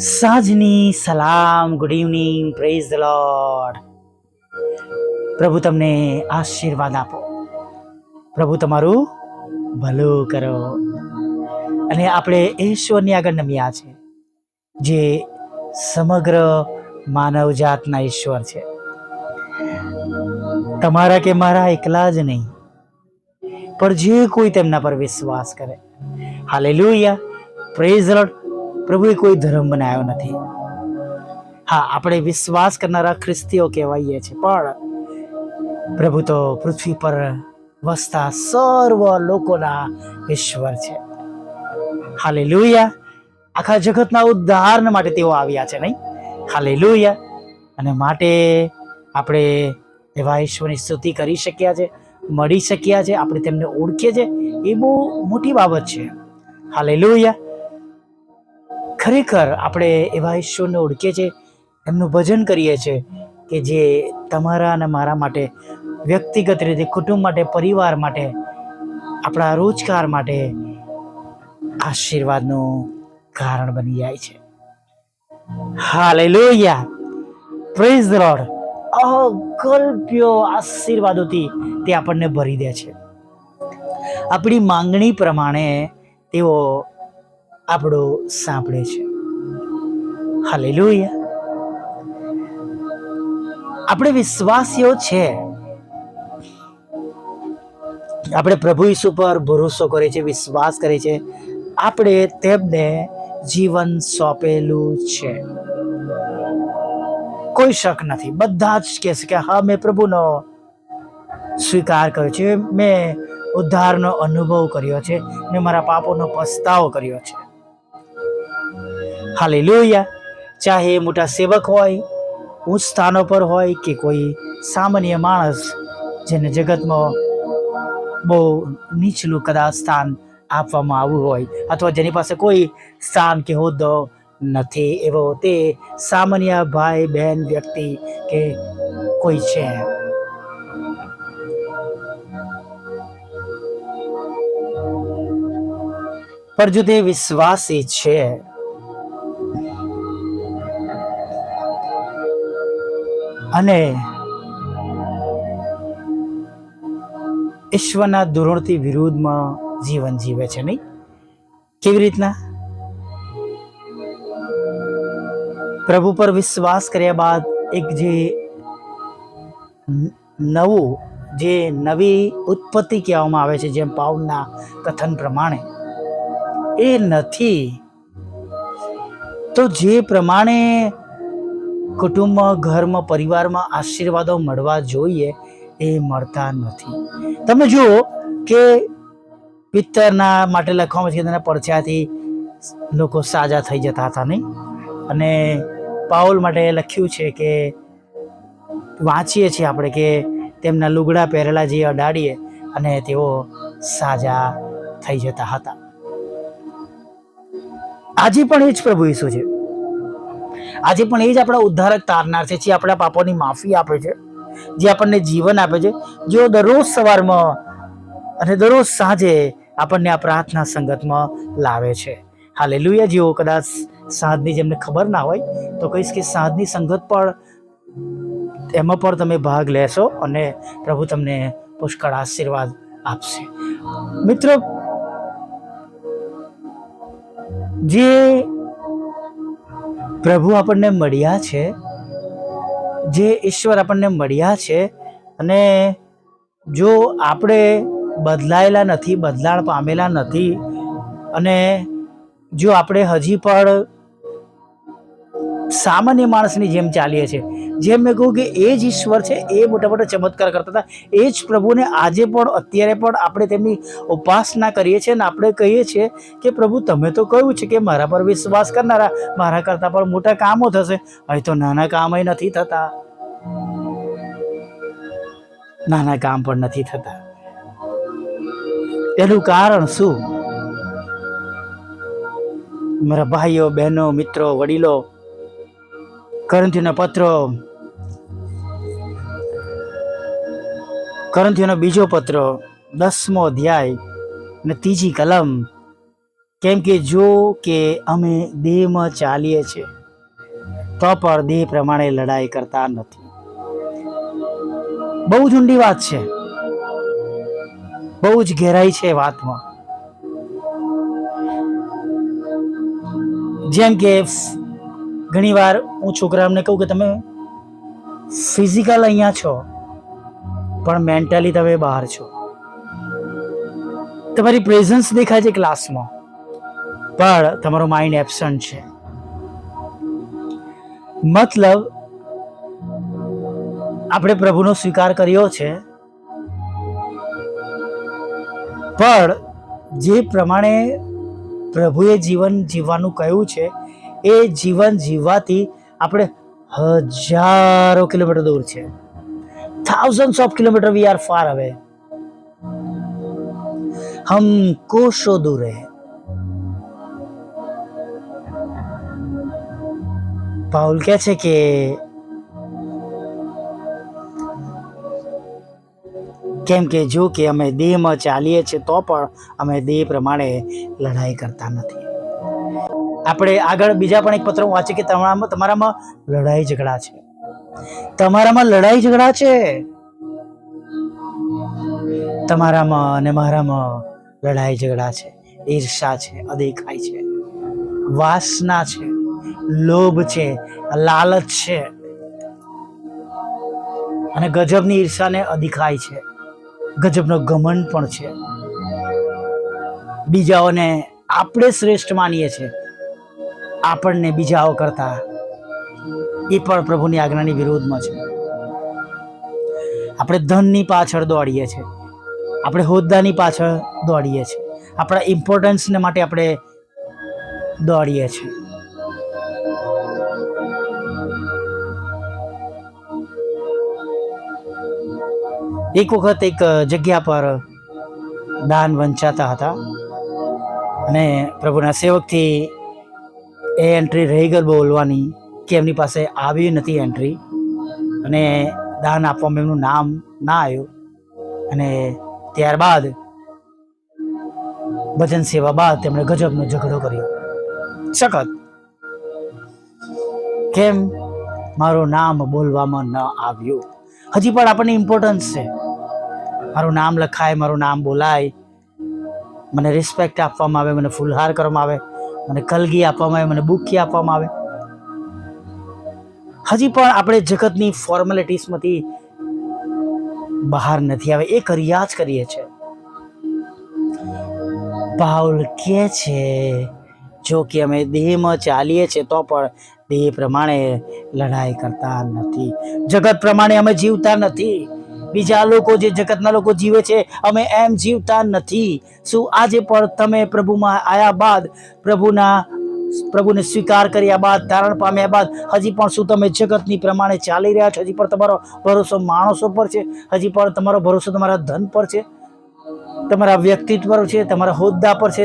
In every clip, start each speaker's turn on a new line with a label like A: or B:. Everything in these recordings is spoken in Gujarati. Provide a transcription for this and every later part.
A: સાંજની સલામ, good evening, praise the lord. પ્રભુ તમને આશીર્વાદ આપો, પ્રભુ તમારું ભલું કરો. અને આપણે ઈશ્વરની આગળ નમ્યા છે, જે સમગ્ર માનવ જાતના ઈશ્વર છે. તમારા કે મારા એકલા જ નહીં, પણ જે કોઈ તેમના પર વિશ્વાસ કરે. Hallelujah, praise the lord. પ્રભુએ કોઈ ધર્મ બનાવ્યો નથી. હા, આપણે વિશ્વાસ કરનારા ખ્રિસ્તીઓ કહેવાઈએ છીએ, પણ પ્રભુ તો પૃથ્વી પર વસતા સર્વ લોકોના ઈશ્વર છે. હાલેલુયા. આખા જગતના ઉદ્ધાર માટે તેઓ આવ્યા છે, નહીં? હાલેલુયા. અને માટે આપણે એવા ઈશ્વરની સ્તુતિ કરી શક્યા છે, મળી શક્યા છે, આપણે તેમને ઓળખીએ છીએ, એ બહુ મોટી બાબત છે. હાલેલુયા. ખરેખર આપણે એવા ઈશ્વરને ઓળખીએ છીએ, એમનું ભજન કરીએ છીએ કે જે તમારા અને મારા માટે, વ્યક્તિગત રીતે, કુટુંબ માટે, પરિવાર માટે, આપણા રોજગાર માટે આશીર્વાદનું કારણ બની જાય છે. Hallelujah, praise the Lord. અગલ્પ્ય આશીર્વાદોથી તે આપણને ભરી દે છે. આપણી માંગણી પ્રમાણે તેઓ આપણું સાંભળે છે. હાલેલુયા. આપણે વિશ્વાસીઓ છે, આપણે પ્રભુ ઈસુ પર ભરોસો કરે છે, વિશ્વાસ કરે છે, આપણે તેમને જીવન સોંપેલું છે. કોઈ શક નથી. બધા જ કહેશે કે હા, મેં પ્રભુનો સ્વીકાર કર્યો છે, મેં ઉદ્ધારનો અનુભવ કર્યો છે, મેં મારા પાપોનો પસ્તાવો કર્યો છે. હાલેલુયા. ચાહે મોટા સેવક હોય, ઉચ્ચ સ્થાનો પર હોય, કે કોઈ સામાન્ય માણસ જેને જગતમાં બહુ નીચલું કદાચ સ્થાન આપવામાં આવ્યું હોય, અથવા જેની પાસે કોઈ સ્થાન કે હોદ્દો નથી, એવો તે સામાન્ય ભાઈ બહેન વ્યક્તિ કે કોઈ છે, પણ જો તે વિશ્વાસી છે, અને ઈશ્વરના ધોરણથી વિરુદ્ધમાં જીવન જીવે છે, નહીં? કેવી રીતના? પ્રભુ પર વિશ્વાસ કર્યા બાદ એક જે નવી ઉત્પત્તિ કહેવામાં આવે છે, જેમ પાઉલના કથન પ્રમાણે, એ નથી. તો જે પ્રમાણે કુટુંબમાં, ઘરમાં, પરિવારમાં આશીર્વાદો મળવા જોઈએ, એ મળતા નથી. તમે જુઓ કે પિત્તરના માટે લખવામાં છે, તેના પડછાયાથી લોકો સાજા થઈ જતા હતા, નહીં? અને પાઉલ માટે લખ્યું છે કે વાંચીએ છીએ આપણે કે તેમના લુગડા પહેરેલા જે અડાડીએ અને તેઓ સાજા થઈ જતા હતા. આજે પણ એ જ પ્રભુ ઈસુ છે. આજે પણ એ જ આપણા ઉદ્ધારક તારનાર છે, જે આપણા પાપોની માફી આપે છે, જે આપણને જીવન આપે છે, જેઓ દરરોજ સવારમાં અને દરરોજ સાંજે આપણને આ પ્રાર્થના સંગતમાં લાવે છે. હાલેલુયા. જેઓ કદાચ સાંજની જેમને ખબર ના હોય તો કહીશ કે સાંજની સંગત પણ, એમાં પણ તમે ભાગ લેશો અને પ્રભુ તમને પુષ્કળ આશીર્વાદ આપશે. મિત્રો, જે પ્રભુ આપણને મળ્યા છે, જે ઈશ્વર આપણને મળ્યા છે, અને જો આપણે બદલાયેલા નથી, બદલાણ પામેલા નથી, અને જો આપણે હજી પણ સામાન્ય માણસની જેમ ચાલીએ છીએ, જેમ મેં કહું કે એ જ ઈશ્વર છે, એ મોટા મોટા ચમત્કાર કરતા હતા, એ જ પ્રભુને આજે પણ, અત્યારે પણ આપણે તેમની ઉપાસના કરીએ છીએ, અને આપણે કહીએ છીએ કે પ્રભુ, તમે તો કહ્યું છે કે મારા પર વિશ્વાસ કરનારા મારા કરતાં પણ મોટા કામો થશે. અહીં તો નાના કામ નથી થતા, નાના કામ પણ નથી થતા. એનું કારણ શું? મારા ભાઈઓ, બહેનો, મિત્રો, વડીલો, કરંથીઓનો બીજો પત્ર 10મો અધ્યાય અને 3જી કલમ કેમ કે જો કે અમે દેહમાં ચાલીએ છીએ તો પણ દેહ પ્રમાણે લડાઈ કરતા નથી. બહુ જ ઊંડી વાત છે, બહુ જ ગહેરાઈ છે વાતમાં. જેમ કે ઘણી વાર હું છોકરાઓને કહું કે તમે ફિઝિકલ અહીંયા છો પણ મેન્ટલી તમે બહાર છો. તમારી પ્રેઝન્સ દેખાય છે ક્લાસમાં પણ તમારો માઇન્ડ એબસન્ટ છે. મતલબ આપણે પ્રભુનો સ્વીકાર કર્યો છે પણ જે પ્રમાણે પ્રભુએ જીવન જીવવાનું કહ્યું છે એ જીવન જીવવાથી આપણે હજારો કિલોમીટર દૂર છે. thousands of kilometers we are far away. हम कोसों दूर है. પાઉલ કહે છે કે કેમ કે જો કે અમે દેહમાં ચાલીએ છીએ તો પણ અમે દેહ પ્રમાણે લડાઈ કરતા નથી. આપણે આગળ બીજા પણ એક પત્ર વાંચીએ કે તમારામાં લડાઈ ઝઘડા છે. તમારામાં લડાઈ ઝઘડા છે. તમારામાં અને મારામાં લડાઈ ઝઘડા છે, ઈર્ષા છે, અદેખાઈ છે, વાસના છે, લોભ છે, લાલચ છે અને ગજબની ઈર્ષાને અધિકાય છે. ગજબનો ઘમંડ પણ છે. બીજાઓને આપણે શ્રેષ્ઠ માનીએ છીએ, આપણને બીજાઓ કરતા, એ પણ પ્રભુની આજ્ઞાની વિરોધમાં છે. આપણે ધનની પાછળ દોડીએ છીએ, આપણે હોદ્દાની પાછળ દોડીએ છીએ, આપણા ઇમ્પોર્ટન્સને માટે આપણે દોડીએ છીએ. એક વખત એક જગ્યા પર દાન વંચાતા હતા અને પ્રભુના સેવકથી એ એન્ટ્રી રહી ગઈ બોલવાની કે એમની પાસે આવી નથી એન્ટ્રી અને દાન આપવામાં એમનું નામ ના આવ્યું. અને ત્યારબાદ ભજન સેવા બાદ તેમણે ગજબનો ઝઘડો કર્યો. સખત. કેમ મારું નામ બોલવામાં ન આવ્યું? હજી પણ આપણને ઇમ્પોર્ટન્સ છે. મારું નામ લખાય, મારું નામ બોલાય, મને રિસ્પેક્ટ આપવામાં આવે, મને ફૂલહાર કરવામાં આવે, મને કલગી આપવામાં આવે, મને બુકી આપવામાં આવે. હજી પણ આપણે જગતની ફોર્મેલિટીઝમાંથી બહાર નથી આવે, એ કર્યા જ કરીએ છીએ. પાઉલ કહે છે જો કે અમે દેહમાં ચાલીએ છીએ તો પણ દેહ પ્રમાણે લડાઈ કરતા નથી. જગત પ્રમાણે અમે જીવતા નથી. બીજા લોકો જે જગતના લોકો જીવે છે અમે એમ જીવતા નથી. શું આજે પણ તમે પ્રભુમાં આવ્યા બાદ, પ્રભુને સ્વીકાર કર્યા બાદ, તારણ પામ્યા બાદ હજી પણ શું તમે જગતની પ્રમાણે ચાલી રહ્યા છો? હજી પણ તમારો ભરોસો માણસો પર છે? હજી પણ તમારો ભરોસો તમારા ધન પર છે, તમારા વ્યક્તિત્વ પર છે, તમારા હોદ્દા પર છે?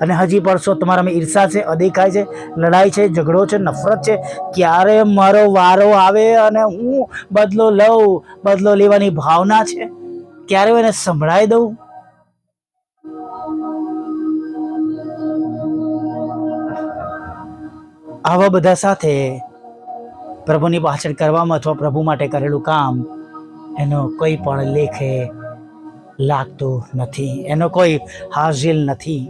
A: અને હજી પણ શું તમારામાં ઈર્ષા છે, અદેખાઈ છે, લડાઈ છે, ઝઘડો છે, નફરત છે? ક્યારે મારો વારો આવે અને હું બદલો લઉં, બદલો લેવાની ભાવના છે, ક્યારે એને સંભળાઈ દઉં? આવા બધા સાથે પ્રભુની પાછળ કરવામાં અથવા પ્રભુ માટે કરેલું કામ એનો કોઈ પણ લેખે લાગતો નથી, એનો કોઈ હાસિલ નથી.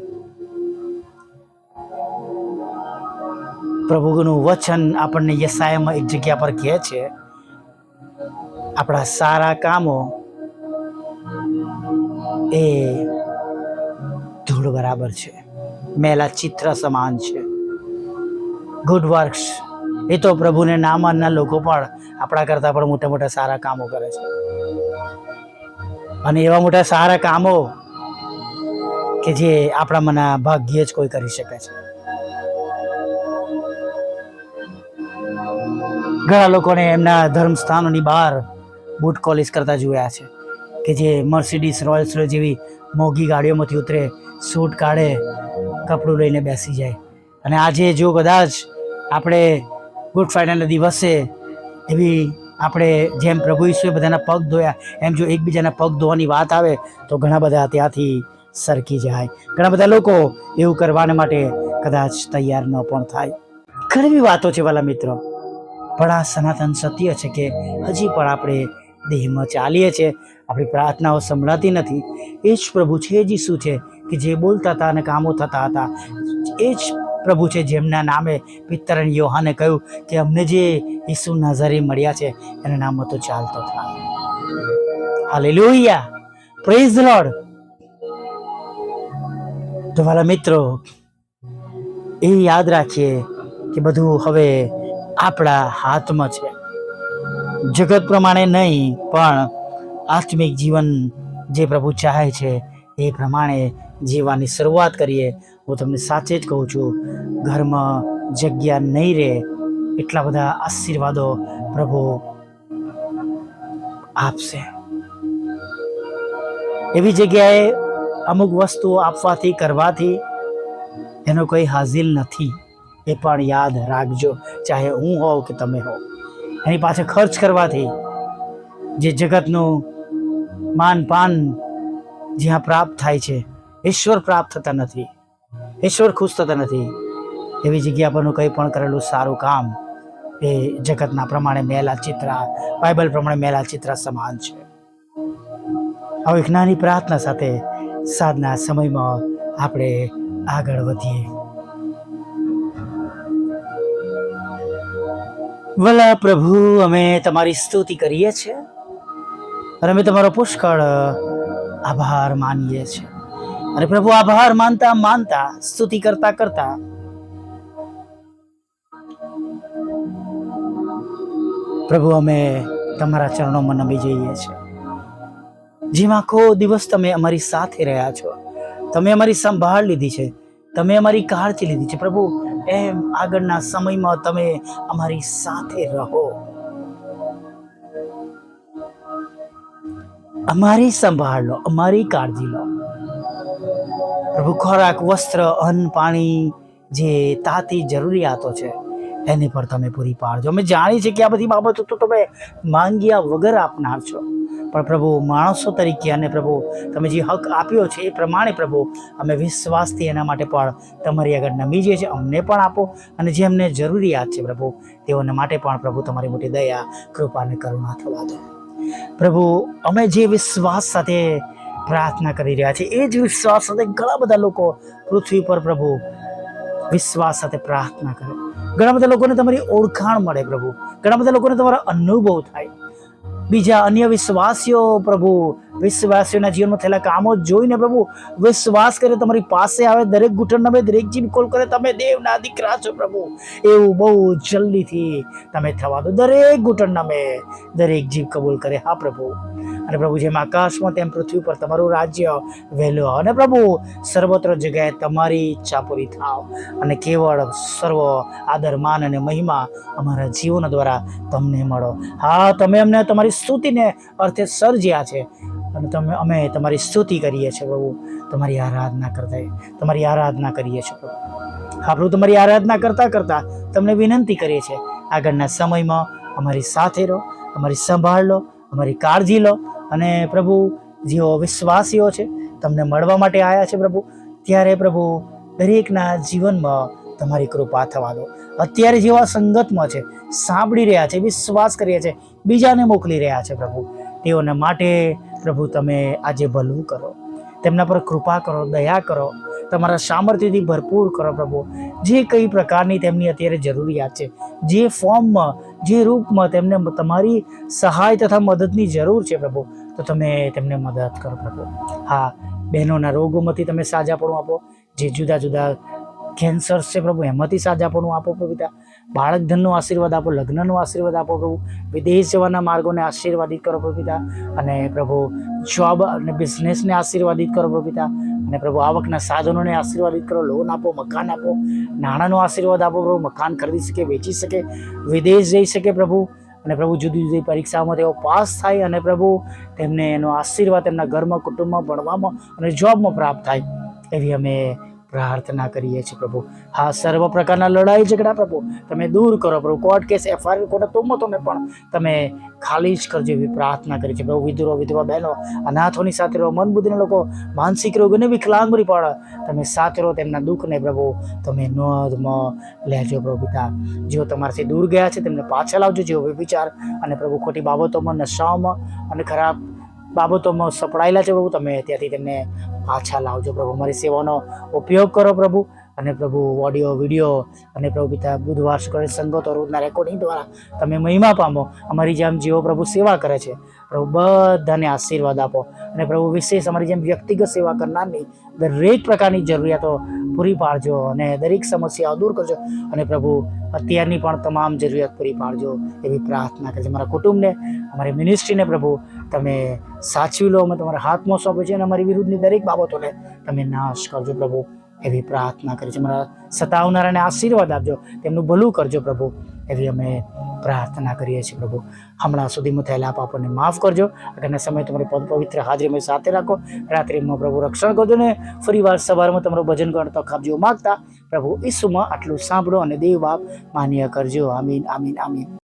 A: પ્રભુનું વચન આપણને યશાયામાં એક જગ્યા પર કહે છે આપણા સારા કામો એ ધૂળ બરાબર છે, મેલા ચિત્ર સમાન છે. ગુડ વર્ક્સ એ તો પ્રભુને ના માનનાર લોકો પણ આપણા કરતાં પણ મોટા મોટા સારા કામો કરે છે. અને એવા મોટા સારા કામો કે જે આપણા મના ભાગ્યે જ કોઈ કરી શકે છે. ઘણા લોકોને એમના ધર્મસ્થાનોની બહાર બૂટ કોલિશ કરતા જોયા છે કે જે મર્સિડીઝ, રોયલ્સ રોયસ જેવી મોંઘી ગાડીઓમાંથી ઉતરે, સૂટ કાઢે, કપડું લઈને બેસી જાય. અને આજે જો કદાચ આપણે ગુડ ફ્રાઈડેના દિવસે એવી આપણે જેમ પ્રભુ ઈસુએ બધાના પગ ધોયા એમ જો એકબીજાના પગ ધોવાની વાત આવે તો ઘણા બધા ત્યાંથી સરકી જાય. ઘણા બધા લોકો એવું કરવાને માટે કદાચ તૈયાર ન પણ થાય. ઘણી બધી વાતો છે વાલા મિત્રો, પણ આ સનાતન સત્ય છે કે હજી પણ આપણે દેહમાં ચાલીએ છીએ, આપણી પ્રાર્થનાઓ સંભળાતી નથી. એ જ પ્રભુ છે, એ જ ઈસુ છે કે જે બોલતા હતા અને કામો થતા હતા. એ જ પ્રભુ છે જેમના નામે પિત્તર અને યોહાને કહ્યું કે અમને જે ઈસુ નાઝરી મળ્યા છે એના નામમાં તો ચાલતો થાય. Hallelujah, praise the lord. તો વાલા મિત્રો, એ યાદ રાખીએ કે બધું હવે આપણા હાથમાં છે. જગત પ્રમાણે નહીં, પણ આત્મિક જીવન જે પ્રભુ ચાહે છે એ પ્રમાણે જીવવાની શરૂઆત કરીએ. હું તમને સાચે જ કહું છું, ઘરમાં જગ્યા નહીં રહે એટલા બધા આશીર્વાદો પ્રભુ આપશે. એવી જગ્યાએ અમુક વસ્તુઓ આપવાથી કરવાથી એનો કોઈ હાસિલ નથી, એ પણ યાદ રાખજો. ચાહે હું હોઉં કે તમે હો, એની પાછળ ખર્ચ કરવાથી જે જગતનું માન પાન જ્યાં પ્રાપ્ત થાય છે, ઈશ્વર પ્રાપ્ત થતા નથી, ઈશ્વર ખુશ થતા નથી. એવી જગ્યા પરનું કંઈ પણ કરેલું સારું કામ એ જગતના પ્રમાણે મેલા ચિત્રા, બાઇબલ પ્રમાણે મેલા ચિત્રા સમાન છે. હવે એક નાની પ્રાર્થના સાથે સાંજના સમયમાં આપણે આગળ વધીએ. વલા પ્રભુ, અમે તમારી સ્તુતિ કરીએ છીએ અને અમે તમારો પુષ્કળ આભાર માનીએ છીએ. અને પ્રભુ, આભાર માનતા માનતા, સ્તુતિ કરતા કરતા પ્રભુ અમે તમારા ચરણોમાં નમી જઈએ છીએ. જેમ આખો દિવસ તમે અમારી સાથે રહ્યા છો, તમે અમારી સંભાળ લીધી છે, તમે અમારી કાળજી લીધી છે પ્રભુ, એમ આગળના સમયમાં તમે અમારી સાથે રહો, અમારી સંભાળ લો, અમારી કાળજી લો પ્રભુ. ખોરાક, વસ્ત્ર, અન્ન, પાણી, જે તાતી જરૂરિયાતો છે એની પર તમે પૂરી પાડજો. અમે જાણીએ છીએ કે આ બધી બાબતો તો તમે માંગ્યા વગર આપનાર છો, પણ પ્રભુ માણસો તરીકે અને પ્રભુ તમે જે હક આપ્યો છે એ પ્રમાણે પ્રભુ અમે વિશ્વાસથી એના માટે પણ તમારી આગળ નમી જઈએ છીએ. અમને પણ આપો અને જેમને જરૂરિયાત છે પ્રભુ તેઓને માટે પણ પ્રભુ તમારી મોટી દયા, કૃપા અને કરુણા થવા દો પ્રભુ. અમે જે વિશ્વાસ સાથે પ્રાર્થના કરી રહ્યા છીએ એ જ વિશ્વાસ સાથે ઘણા બધા લોકો પૃથ્વી પર પ્રભુ વિશ્વાસ સાથે પ્રાર્થના કરે. ઘણા બધા લોકોને તમારી ઓળખાણ મળે પ્રભુ, ઘણા બધા લોકોને તમારો અનુભવ થાય. બીજા અન્ય વિશ્વાસીઓ પ્રભુ વિશ્વાસીઓના જીવનમાં થયેલા કામો જોઈને પ્રભુ વિશ્વાસ કરે, તમારી પાસે આવે, દરેક ઘૂંટણ નમે, દરેક જીભ કોલ કરે તમે દેવના દીકરા છો પ્રભુ. એવું બહુ જલ્દીથી તમે થવા દો. દરેક ઘૂંટણ નમે, દરેક જીભ કબૂલ કરે. હા પ્રભુ. અને પ્રભુ જેમ આકાશમાં તેમ પૃથ્વી પર તમારું રાજ્ય વહેલું આવે અને પ્રભુ સર્વત્ર જગ્યાએ તમારી ઈચ્છા પૂરી થાવ અને કેવળ સર્વ આદર, માન અને મહિમા અમારા જીવન દ્વારા તમને મળો. હા, તમે અમને તમારી સ્તુતિને અર્થે સર્જ્યા છે અને અમે તમારી સ્તુતિ કરીએ છીએ પ્રભુ, તમારી આરાધના કરીએ છીએ પ્રભુ. હા પ્રભુ, તમારી આરાધના કરતાં કરતાં તમને વિનંતી કરીએ છીએ આગળના સમયમાં અમારી સાથે રહો, અમારી સંભાળ લો, અમારી કાળજી લો. અને પ્રભુ જેઓ વિશ્વાસીઓ છે તમને મળવા માટે આવ્યા છે પ્રભુ, ત્યારે પ્રભુ દરેકના જીવનમાં તમારી કૃપા થવા દો. અત્યારે જેવા સંગતમાં છે, સાંભળી રહ્યા છે, વિશ્વાસ કરીએ છે, બીજાને મોકલી રહ્યા છે પ્રભુ, તેઓને માટે પ્રભુ તમે આજે ભલું કરો, તેમના પર કૃપા કરો, દયા કરો, તમારા સામર્થ્યથી ભરપૂર કરો પ્રભુ. જે કઈ પ્રકારની તેમની અત્યારે જરૂરિયાત છે, જે ફોર્મમાં, જે રૂપમાં તેમને તમારી સહાય તથા મદદની જરૂર છે પ્રભુ, તો તમે તેમને મદદ કરો પ્રભુ. હા, બહેનોના રોગોમાંથી તમે સાજાપણું આપો, જે જુદા જુદા કેન્સર છે પ્રભુ એમાંથી સાજાપણું આપો પ્રભુ પિતા. બાળક ધનનો આશીર્વાદ આપો, લગ્નનો આશીર્વાદ આપો પ્રભુ. વિદેશ જવાના માર્ગોને આશીર્વાદિત કરો પ્રભુ પિતા. અને પ્રભુ જોબ અને બિઝનેસને આશીર્વાદિત કરો પ્રભુ પિતા. અને પ્રભુ આવકના સાધનોને આશીર્વાદિત કરો, લોન આપો, મકાન આપો, નાણાંનો આશીર્વાદ આપો પ્રભુ, મકાન ખરીદી શકે, વેચી શકે, વિદેશ જઈ શકે પ્રભુ. અને પ્રભુ જુદી જુદી પરીક્ષાઓમાં તેઓ પાસ થાય અને પ્રભુ તેમને એનો આશીર્વાદ તેમના ઘરમાં, કુટુંબમાં, ભણવામાં અને જોબમાં પ્રાપ્ત થાય, એવી અમે પ્રાર્થના કરીએ છીએ પ્રભુ. હા, સર્વ પ્રકારના લડાઈ ઝઘડા પ્રભુ તમે દૂર કરો પ્રભુ. કોર્ટ કેસ FIR ખોટા તોમતોને પણ તમે ખાલી જ કરજો એવી પ્રાર્થના કરી છે પ્રભુ. વિધુરો વિધવા બહેનો અનાથોની સાથે રહો, મન બુદ્ધિના લોકો, માનસિક રોગોને વિકલાંગરી પણ તમે સાથે રહો. તેમના દુઃખને પ્રભુ તમે નોંધમાં લેજો પ્રભુ પિતા. જેઓ તમારાથી દૂર ગયા છે તેમને પાછા લાવજો. જેઓ વિચાર અને પ્રભુ ખોટી બાબતોમાં, નશાઓમાં અને ખરાબ બાબતોમાં સપડાયેલા છે પ્રભુ, તમે ત્યાંથી તેમને પાછા લાવજો પ્રભુ. અમારી સેવાનો ઉપયોગ કરો પ્રભુ. અને પ્રભુ ઓડિયો વિડીયો અને પ્રભુ પિતા બુધવાર શુક્ર સંગતો રોજના રેકોર્ડિંગ દ્વારા તમે મહિમા પામો. અમારી જેમ જેઓ પ્રભુ સેવા કરે છે પ્રભુ બધાને આશીર્વાદ આપો. અને પ્રભુ વિશેષ અમારી જેમ વ્યક્તિગત સેવા કરનારની દરેક પ્રકારની જરૂરિયાતો પૂરી પાડજો અને દરેક સમસ્યાઓ દૂર કરજો. અને પ્રભુ અત્યારની પણ તમામ જરૂરિયાત પૂરી પાડજો એવી પ્રાર્થના કરે છે. અમારા કુટુંબને, અમારી મિનિસ્ટ્રીને પ્રભુ તમે સાચવી લો. અમે તમારા હાથમાં સોંપે છે અને અમારી વિરુદ્ધની દરેક બાબતોને તમે નાશ કરજો પ્રભુ એવી પ્રાર્થના કરી છે. અમારા સતાવનારાને આશીર્વાદ આપજો, તેમનું ભલું કરજો પ્રભુ એવી અમે પ્રાર્થના કરીએ છીએ પ્રભુ. હમણાં સુધીમાં થયેલા પાપોને માફ કરજો. આગળના સમય તમારી પવિત્ર હાજરી અમે સાથે રાખો. રાત્રિમાં પ્રભુ રક્ષણ કરજો ને ફરી વાર સવારમાં તમારું ભજન કરતો ખાબજો માગતા પ્રભુ ઈસુમાં આટલું સાંભળો અને દેવ બાપ માન્ય કરજો. આમીન, આમીન, આમીન.